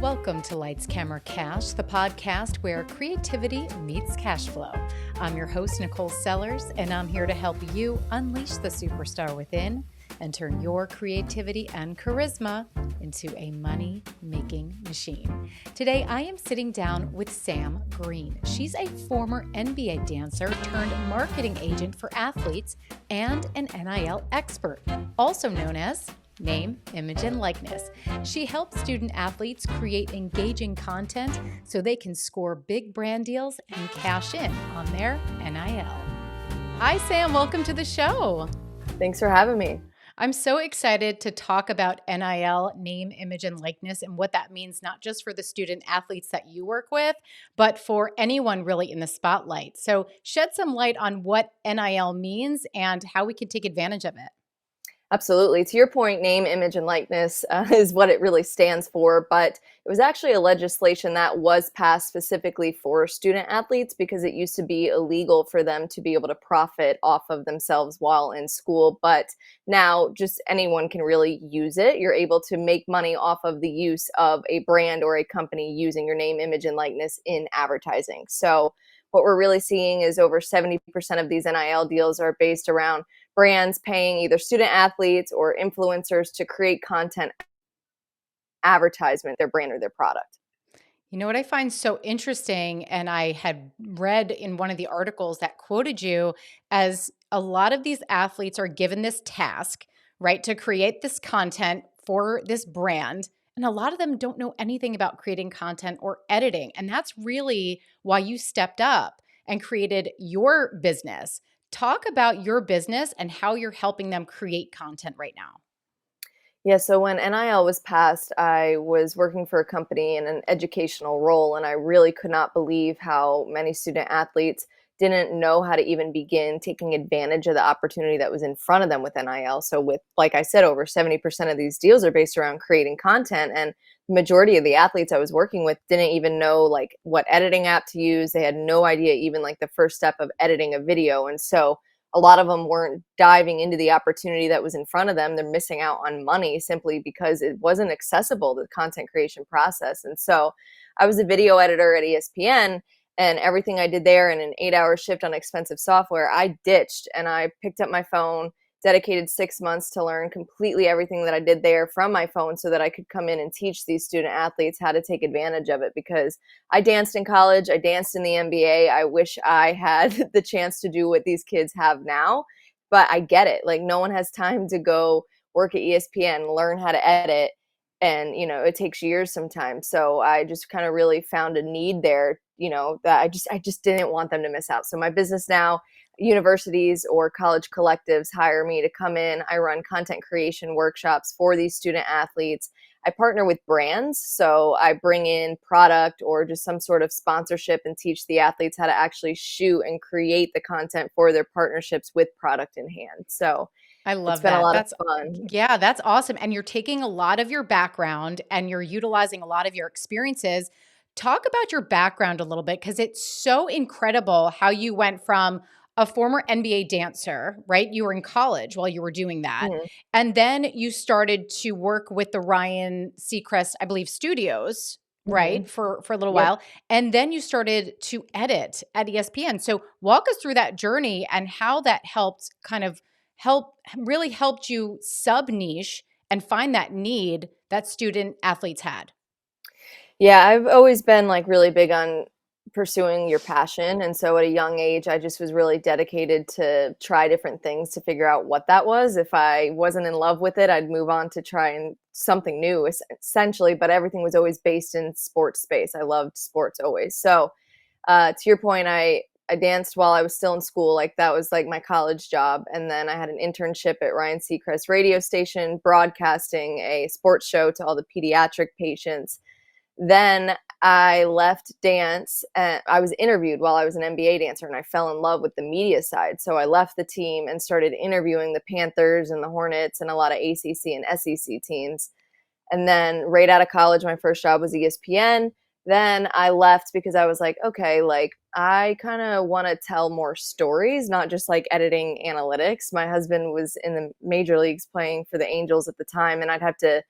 Welcome to Lights, Camera, Cash, the podcast where creativity meets cash flow. I'm your host, Nicole Sellers, and I'm here to help you unleash the superstar within and turn your creativity and charisma into a money-making machine. Today, I am sitting down with Sam Green. She's a former NBA dancer turned marketing agent for athletes and an NIL expert, also known as name, image, and likeness. She helps student athletes create engaging content so they can score big brand deals and cash in on their NIL. Hi, Sam. Welcome to the show. Thanks for having me. I'm so excited to talk about NIL, name, image, and likeness, and what that means, not just for the student athletes that you work with, but for anyone really in the spotlight. So shed some light on what NIL means and how we can take advantage of it. Absolutely. To your point, name, image, and likeness is what it really stands for. But it was actually a legislation that was passed specifically for student athletes because it used to be illegal for them to be able to profit off of themselves while in school. But now just anyone can really use it. You're able to make money off of the use of a brand or a company using your name, image, and likeness in advertising. So what we're really seeing is over 70% of these NIL deals are based around brands paying either student athletes or influencers to create content advertisement, their brand or their product. You know what I find so interesting, and I had read in one of the articles that quoted you as a lot of these athletes are given this task, right, to create this content for this brand. And a lot of them don't know anything about creating content or editing. And that's really why you stepped up and created your business. Talk about your business and how you're helping them create content right now. Yeah, so when NIL was passed, I was working for a company in an educational role, and I really could not believe how many student athletes didn't know how to even begin taking advantage of the opportunity that was in front of them with NIL. So with, like I said, over 70% of these deals are based around creating content, and the majority of the athletes I was working with didn't even know like what editing app to use. They had no idea even like the first step of editing a video. And so a lot of them weren't diving into the opportunity that was in front of them. They're missing out on money simply because it wasn't accessible to the content creation process. And so I was a video editor at ESPN, and everything I did there in an 8-hour shift on expensive software, I ditched, and I picked up my phone, dedicated 6 months to learn completely everything that I did there from my phone so that I could come in and teach these student athletes how to take advantage of it. Because I danced in college, I danced in the NBA. I wish I had the chance to do what these kids have now, but I get it. Like, no one has time to go work at ESPN, learn how to edit, and it takes years sometimes. So I just kind of really found a need there, that I just didn't want them to miss out. So my business now, universities or college collectives hire me to come in. I run content creation workshops for these student athletes. I partner with brands, so I bring in product or just some sort of sponsorship and teach the athletes how to actually shoot and create the content for their partnerships with product in hand. So I love it's been that. a lot That's of fun. Yeah, that's awesome. And you're taking a lot of your background and you're utilizing a lot of your experiences. Talk about your background a little bit, because it's so incredible how you went from a former NBA dancer, right? You were in college while you were doing that. Mhm. And then you started to work with the Ryan Seacrest, I believe, studios, right? Mhm. For a little Yep. while. And then you started to edit at ESPN. So walk us through that journey and how that helped really helped you sub niche and find that need that student athletes had. Yeah, I've always been like really big on pursuing your passion. And so at a young age, I just was really dedicated to try different things to figure out what that was. If I wasn't in love with it, I'd move on to try and something new essentially, but everything was always based in sports space. I loved sports always. So to your point, I danced while I was still in school. Like, that was like my college job. And then I had an internship at Ryan Seacrest radio station, broadcasting a sports show to all the pediatric patients. Then I left dance, and I was interviewed while I was an NBA dancer, and I fell in love with the media side. So I left the team and started interviewing the Panthers and the Hornets and a lot of ACC and SEC teams. And then right out of college, my first job was ESPN. Then I left because I was like, okay, like, I kind of want to tell more stories, not just like editing analytics. My husband was in the major leagues playing for the Angels at the time, and I'd have to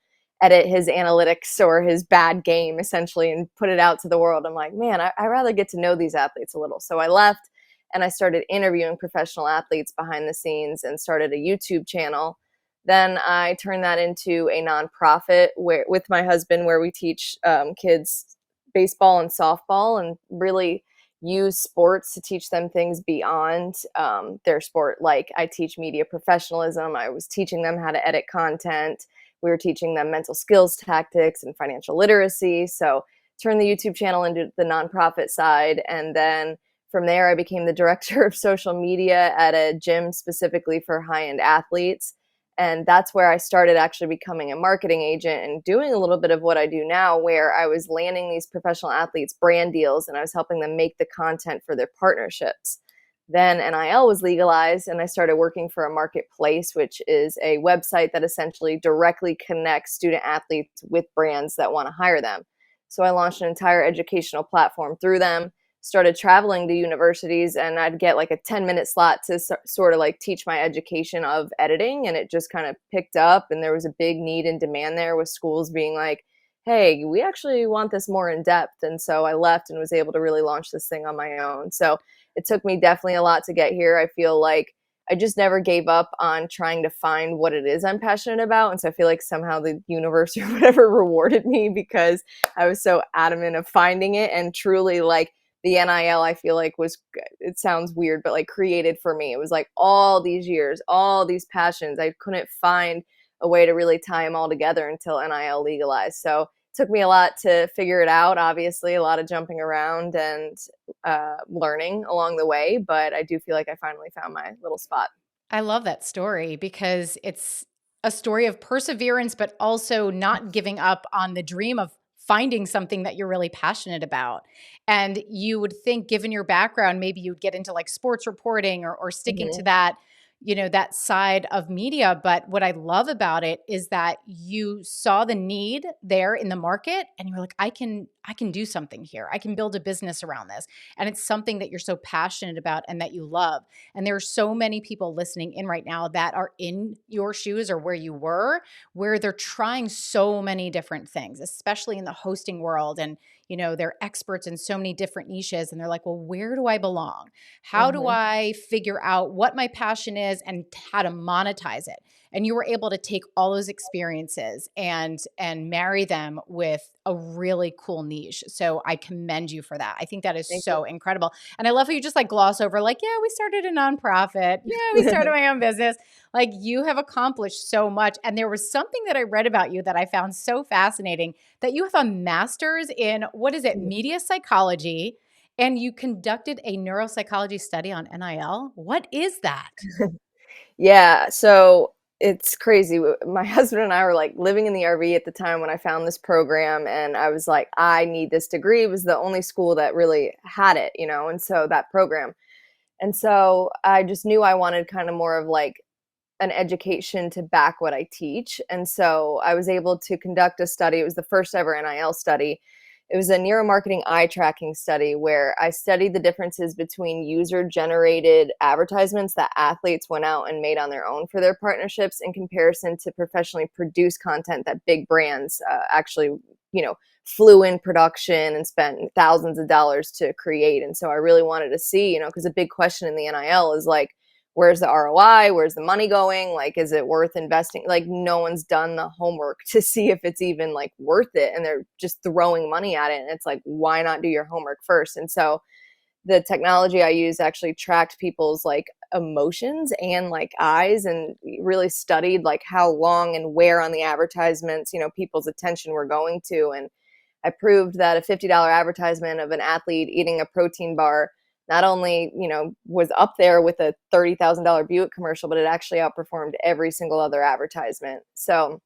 edit his analytics or his bad game essentially and put it out to the world. I'm like, man, I rather get to know these athletes a little. So I left and I started interviewing professional athletes behind the scenes and started a YouTube channel. Then I turned that into a nonprofit with my husband, where we teach kids baseball and softball, and really use sports to teach them things beyond their sport. Like, I teach media professionalism. I was teaching them how to edit content. We were teaching them mental skills tactics and financial literacy. So turned the YouTube channel into the nonprofit side. And then from there, I became the director of social media at a gym specifically for high-end athletes. And that's where I started actually becoming a marketing agent and doing a little bit of what I do now, where I was landing these professional athletes brand deals and I was helping them make the content for their partnerships. Then NIL was legalized and I started working for a marketplace, which is a website that essentially directly connects student athletes with brands that want to hire them. So I launched an entire educational platform through them, started traveling to universities, and I'd get like a 10-minute slot to sort of like teach my education of editing. And it just kind of picked up, and there was a big need and demand there, with schools being like, hey, we actually want this more in depth. And so I left and was able to really launch this thing on my own. So it took me definitely a lot to get here. I feel like I just never gave up on trying to find what it is I'm passionate about. And so I feel like somehow the universe or whatever rewarded me, because I was so adamant of finding it. And truly, like, the NIL, I feel like, was, it sounds weird, but like created for me. It was like all these years, all these passions. I couldn't find a way to really tie them all together until NIL legalized. So it took me a lot to figure it out, obviously, a lot of jumping around and learning along the way. But I do feel like I finally found my little spot. I love that story because it's a story of perseverance, but also not giving up on the dream of finding something that you're really passionate about. And you would think, given your background, maybe you'd get into like sports reporting or sticking to Mm-hmm. that, that side of media. But what I love about it is that you saw the need there in the market and you were like, I can do something here. I can build a business around this. And it's something that you're so passionate about and that you love. And there are so many people listening in right now that are in your shoes or where you were, where they're trying so many different things, especially in the hosting world. And, they're experts in so many different niches. And they're like, well, where do I belong? How do Mm-hmm. I figure out what my passion is and how to monetize it? And you were able to take all those experiences and marry them with a really cool niche. So I commend you for that. I think that is Thank so incredible. And I love how you just like gloss over like, yeah, we started a nonprofit. Yeah, we started you. my own business. Like, you have accomplished so much. And there was something that I read about you that I found so fascinating, that you have a master's in, what is it, media psychology, and you conducted a neuropsychology study on NIL. What is that? Yeah, so it's crazy. My husband and I were like living in the RV at the time when I found this program, and I was like, I need this degree. It was the only school that really had it, and so that program. And so I just knew I wanted kind of more of like an education to back what I teach. And so I was able to conduct a study. It was the first ever NIL study. It was a neuromarketing eye tracking study where I studied the differences between user generated advertisements that athletes went out and made on their own for their partnerships in comparison to professionally produced content that big brands actually, flew in production and spent thousands of dollars to create. And so I really wanted to see, because a big question in the NIL is like, where's the ROI? Where's the money going? Like, is it worth investing? Like, no one's done the homework to see if it's even like worth it. And they're just throwing money at it. And it's like, why not do your homework first? And so the technology I used actually tracked people's like emotions and like eyes, and really studied like how long and where on the advertisements, people's attention were going to. And I proved that a $50 advertisement of an athlete eating a protein bar not only, was up there with a $30,000 Buick commercial, but it actually outperformed every single other advertisement. So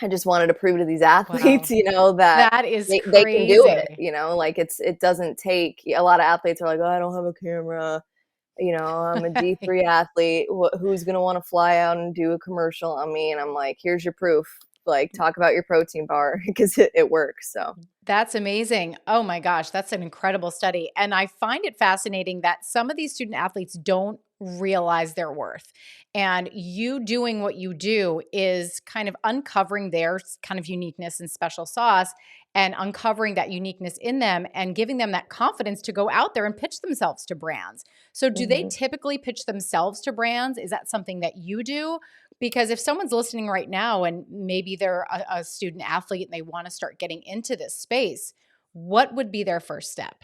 I just wanted to prove to these athletes, Wow. that That is they can do it, crazy. like it doesn't take a lot of athletes are like, oh, I don't have a camera. I'm a D3 athlete. Who's going to want to fly out and do a commercial on me? And I'm like, here's your proof. Like, talk about your protein bar, because it works. So That's amazing. Oh my gosh, that's an incredible study. And I find it fascinating that some of these student athletes don't realize their worth. And you doing what you do is kind of uncovering their kind of uniqueness and special sauce and uncovering that uniqueness in them and giving them that confidence to go out there and pitch themselves to brands. So do they Mhm. typically pitch themselves to brands? Is that something that you do? Because if someone's listening right now and maybe they're a student athlete and they want to start getting into this space, what would be their first step?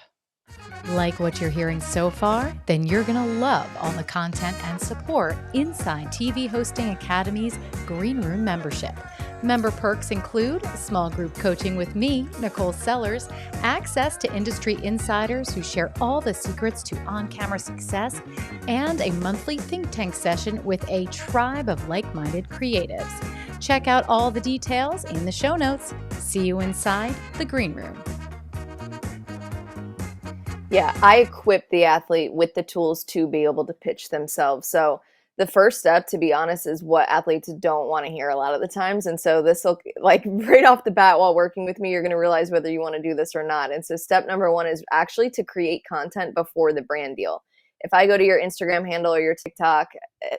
Like what you're hearing so far? Then you're going to love all the content and support inside TV Hosting Academy's Green Room membership. Member perks include small group coaching with me, Nicole Sellers, access to industry insiders who share all the secrets to on-camera success, and a monthly think tank session with a tribe of like-minded creatives. Check out all the details in the show notes. See you inside the Green Room. Yeah, I equip the athlete with the tools to be able to pitch themselves. So the first step, to be honest, is what athletes don't want to hear a lot of the times. And so this will, like, right off the bat while working with me, you're going to realize whether you want to do this or not. And so step number one is actually to create content before the brand deal. If I go to your Instagram handle or your TikTok,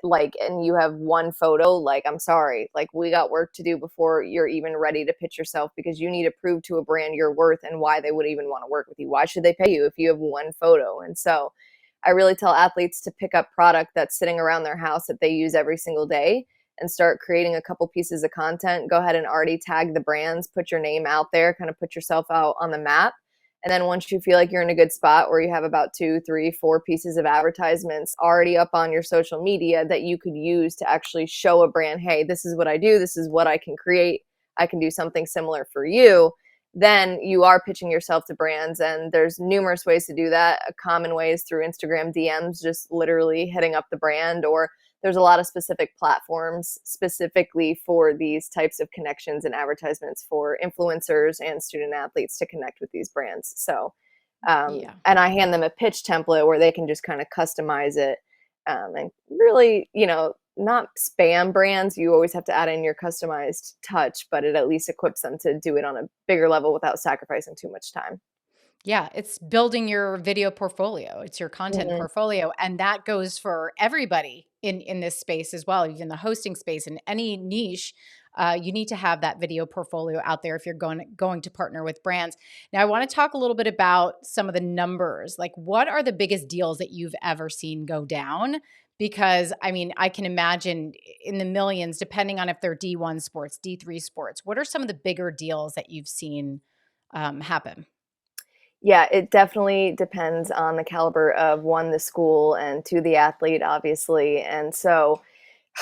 like, and you have one photo, like, I'm sorry, like, we got work to do before you're even ready to pitch yourself, because you need to prove to a brand your worth and why they would even want to work with you. Why should they pay you if you have one photo? And so I really tell athletes to pick up product that's sitting around their house that they use every single day and start creating a couple pieces of content. Go ahead and already tag the brands, put your name out there, kind of put yourself out on the map. And then once you feel like you're in a good spot where you have about 2, 3, 4 pieces of advertisements already up on your social media that you could use to actually show a brand, hey, this is what I do, this is what I can create, I can do something similar for you, then you are pitching yourself to brands. And there's numerous ways to do that. A common way is through Instagram DMs, just literally hitting up the brand, or there's a lot of specific platforms specifically for these types of connections and advertisements for influencers and student athletes to connect with these brands. So, Yeah. and I hand them a pitch template where they can just kind of customize it, and really, not spam brands. You always have to add in your customized touch, but it at least equips them to do it on a bigger level without sacrificing too much time. Yeah, it's building your video portfolio. It's your content Mhm. portfolio, and that goes for everybody in this space as well, even the hosting space in any niche. You need to have that video portfolio out there if you're going to partner with brands. Now, I want to talk a little bit about some of the numbers. Like, what are the biggest deals that you've ever seen go down? Because I mean, I can imagine in the millions, depending on if they're D1 sports, D3 sports. What are some of the bigger deals that you've seen happen? Yeah, it definitely depends on the caliber of, one, the school, and two, the athlete, obviously. And so,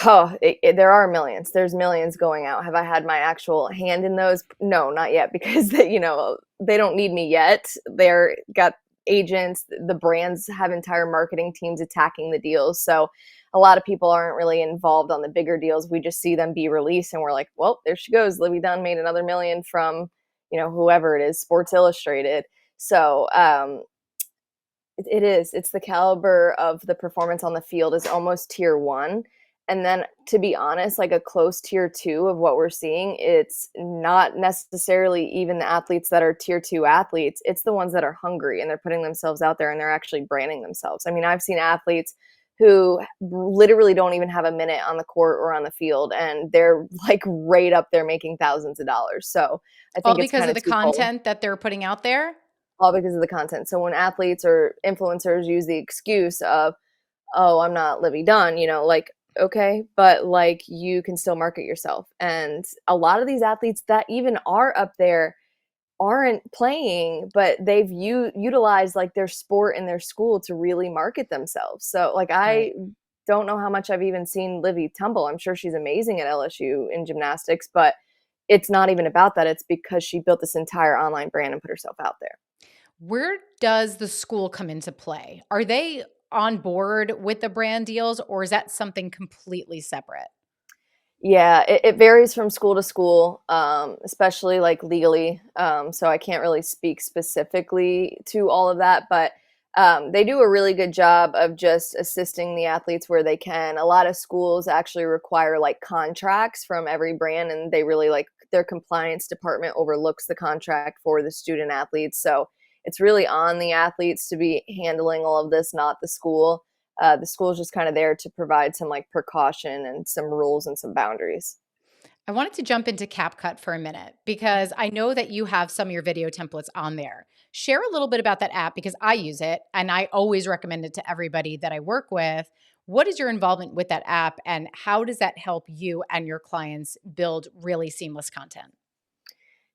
there are millions. There's millions going out. Have I had my actual hand in those? No, not yet, because they don't need me yet. They're got agents. The brands have entire marketing teams attacking the deals. So a lot of people aren't really involved on the bigger deals. We just see them be released, and we're like, well, there she goes. Livy Dunn made another million from, whoever it is, Sports Illustrated. So it is. It's the caliber of the performance on the field is almost tier one. And then, to be honest, like a close tier two of what we're seeing, it's not necessarily even the athletes that are tier two athletes. It's the ones that are hungry and they're putting themselves out there and they're actually branding themselves. I mean, I've seen athletes who literally don't even have a minute on the court or on the field, and they're like right up there making thousands of dollars. So I All think it's because kind of of the twofold. content that they're putting out there? All because of the content. So when athletes or influencers use the excuse of, "Oh, I'm not Livy Dunn," like, okay, but like you can still market yourself. And a lot of these athletes that even are up there aren't playing, but they've utilized like their sport in their school to really market themselves. So like Right. I don't know how much I've even seen Livy tumble. I'm sure she's amazing at LSU in gymnastics, but it's not even about that. It's because she built this entire online brand and put herself out there. Where does the school come into play? Are they on board with the brand deals, or is that something completely separate? Yeah, it varies from school to school, especially like legally. So I can't really speak specifically to all of that, but they do a really good job of just assisting the athletes where they can. A lot of schools actually require like contracts from every brand, and they really like their compliance department overlooks the contract for the student athletes. So it's really on the athletes to be handling all of this, not the school. The school is just kind of there to provide some like precaution and some rules and some boundaries. I wanted to jump into CapCut for a minute because I know that you have some of your video templates on there. Share a little bit about that app because I use it and I always recommend it to everybody that I work with. What is your involvement with that app and how does that help you and your clients build really seamless content?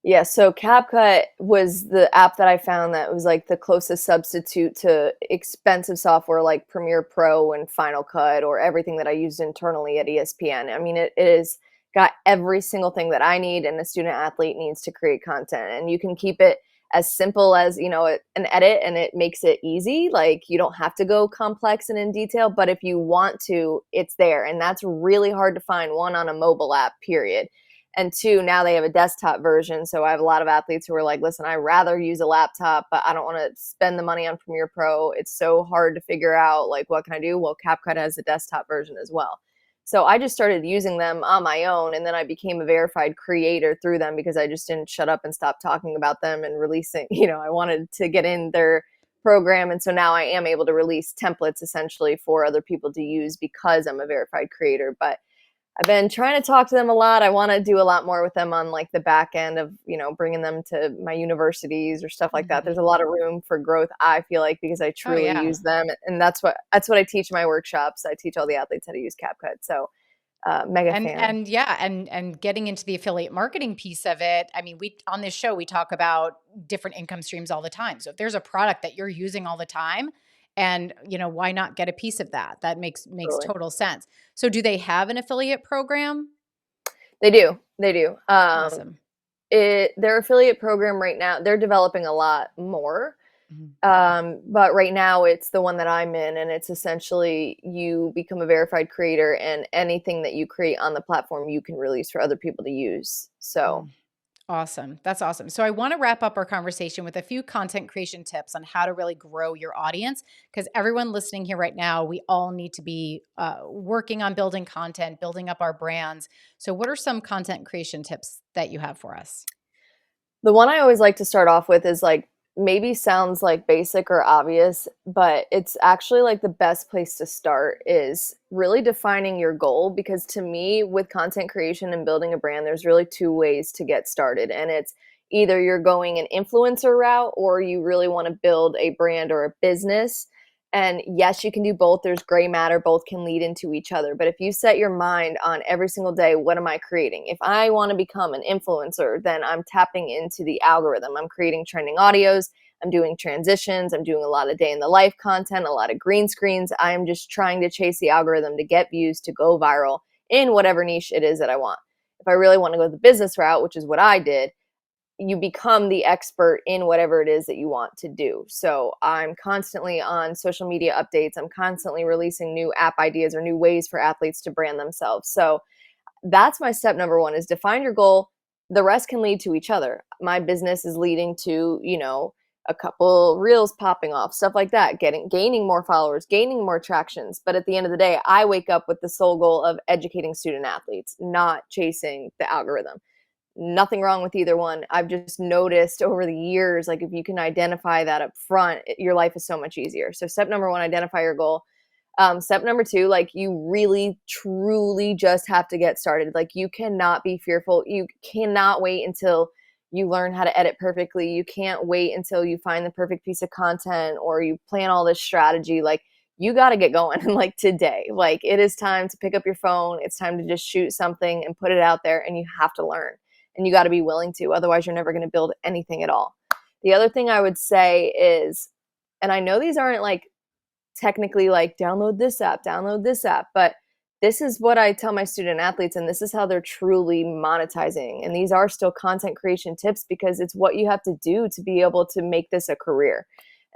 Yeah, so CapCut was the app that I found that was like the closest substitute to expensive software like Premiere Pro and Final Cut or everything that I used internally at ESPN. I mean, it is got every single thing that I need and a student athlete needs to create content. And you can keep it as simple as, an edit and it makes it easy. Like you don't have to go complex and in detail, but if you want to, it's there. And that's really hard to find, one, on a mobile app, period. And two, now they have a desktop version. So I have a lot of athletes who are like, listen, I'd rather use a laptop, but I don't want to spend the money on Premiere Pro. It's so hard to figure out, like, what can I do? Well, CapCut has a desktop version as well. So I just started using them on my own. And then I became a verified creator through them because I just didn't shut up and stop talking about them and releasing, I wanted to get in their program. And so now I am able to release templates essentially for other people to use because I'm a verified creator. But I've been trying to talk to them a lot. I want to do a lot more with them on like the back end of, bringing them to my universities or stuff like that. There's a lot of room for growth, I feel like, because I Oh, truly yeah. use them. And that's what I teach in my workshops. I teach all the athletes how to use CapCut. So mega fan. And yeah, and getting into the affiliate marketing piece of it. I mean, we on this show we talk about different income streams all the time. So if there's a product that you're using all the time and, why not get a piece of that? That makes Totally. total sense. So do they have an affiliate program? They do. They do. Awesome. Their affiliate program right now, they're developing a lot more. Mhm. But right now it's the one that I'm in, and it's essentially you become a verified creator, and anything that you create on the platform you can release for other people to use. So Mm. Awesome. That's awesome. So I want to wrap up our conversation with a few content creation tips on how to really grow your audience because everyone listening here right now, we all need to be working on building content, building up our brands. So what are some content creation tips that you have for us? the one I always like to start off with is like maybe sounds like basic or obvious, but it's actually like the best place to start is really defining your goal. Because to me, with content creation and building a brand, there's really two ways to get started. And it's either you're going an influencer route or you really want to build a brand or a business. And yes, you can do both. There's gray matter. Both can lead into each other. But if you set your mind on every single day, what am I creating? If I want to become an influencer, then I'm tapping into the algorithm. I'm creating trending audios. I'm doing transitions. I'm doing a lot of day in the life content, a lot of green screens. I'm just trying to chase the algorithm to get views, to go viral in whatever niche it is that I want. If I really want to go the business route, which is what I did, you become the expert in whatever it is that you want to do. So I'm constantly on social media updates. I'm constantly releasing new app ideas or new ways for athletes to brand themselves. So that's my step number one, is define your goal. The rest can lead to each other. My business is leading to, a couple reels popping off, stuff like that, gaining more followers, gaining more tractions. But at the end of the day, I wake up with the sole goal of educating student athletes, not chasing the algorithm. Nothing wrong with either one. I've just noticed over the years, like if you can identify that up front, your life is so much easier. So step number one, identify your goal. Step number two, like you really truly just have to get started. Like you cannot be fearful. You cannot wait until you learn how to edit perfectly. You can't wait until you find the perfect piece of content or you plan all this strategy. Like you got to get going like today. Like it is time to pick up your phone. It's time to just shoot something and put it out there, and you have to learn. And you got to be willing to, otherwise you're never going to build anything at all. The other thing I would say is, and I know these aren't like technically like download this app, but this is what I tell my student athletes, and this is how they're truly monetizing. And these are still content creation tips because it's what you have to do to be able to make this a career.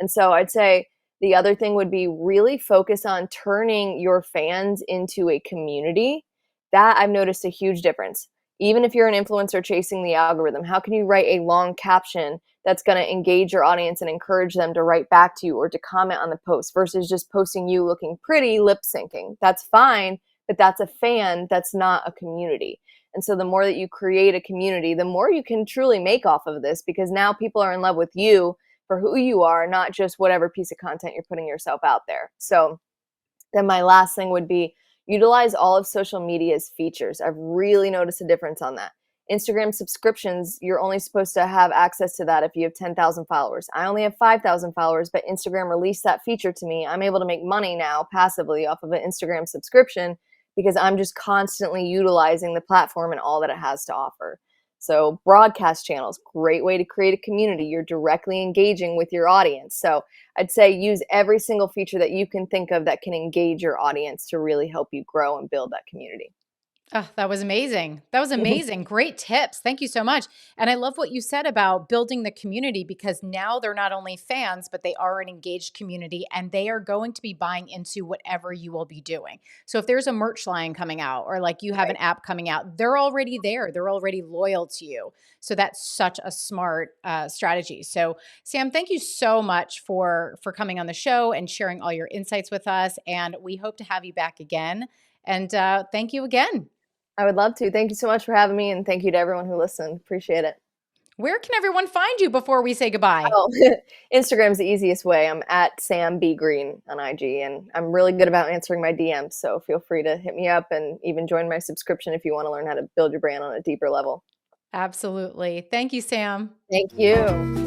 And so I'd say the other thing would be really focus on turning your fans into a community. That I've noticed a huge difference. Even if you're an influencer chasing the algorithm, how can you write a long caption that's going to engage your audience and encourage them to write back to you or to comment on the post versus just posting you looking pretty, lip syncing? That's fine, but that's a fan, that's not a community. And so the more that you create a community, the more you can truly make off of this, because now people are in love with you for who you are, not just whatever piece of content you're putting yourself out there. So Then my last thing would be utilize all of social media's features. I've really noticed a difference on that. Instagram subscriptions, you're only supposed to have access to that if you have 10,000 followers. I only have 5,000 followers, but Instagram released that feature to me. I'm able to make money now passively off of an Instagram subscription because I'm just constantly utilizing the platform and all that it has to offer. So, broadcast channels, great way to create a community. You're directly engaging with your audience. So, I'd say use every single feature that you can think of that can engage your audience to really help you grow and build that community. Oh, that was amazing. That was amazing. Great tips. Thank you so much. And I love what you said about building the community, because now they're not only fans, but they are an engaged community and they are going to be buying into whatever you will be doing. So if there's a merch line coming out, or like you have an Right. app coming out, they're already there. They're already loyal to you. So that's such a smart strategy. So Sam, thank you so much for coming on the show and sharing all your insights with us. And we hope to have you back again. And thank you again. I would love to. Thank you so much for having me, and thank you to everyone who listened. Appreciate it. Where can everyone find you before we say goodbye? Oh, Instagram's the easiest way. I'm at Sam B Green on IG, and I'm really good about answering my DMs. So feel free to hit me up and even join my subscription if you want to learn how to build your brand on a deeper level. Absolutely. Thank you, Sam. Thank you.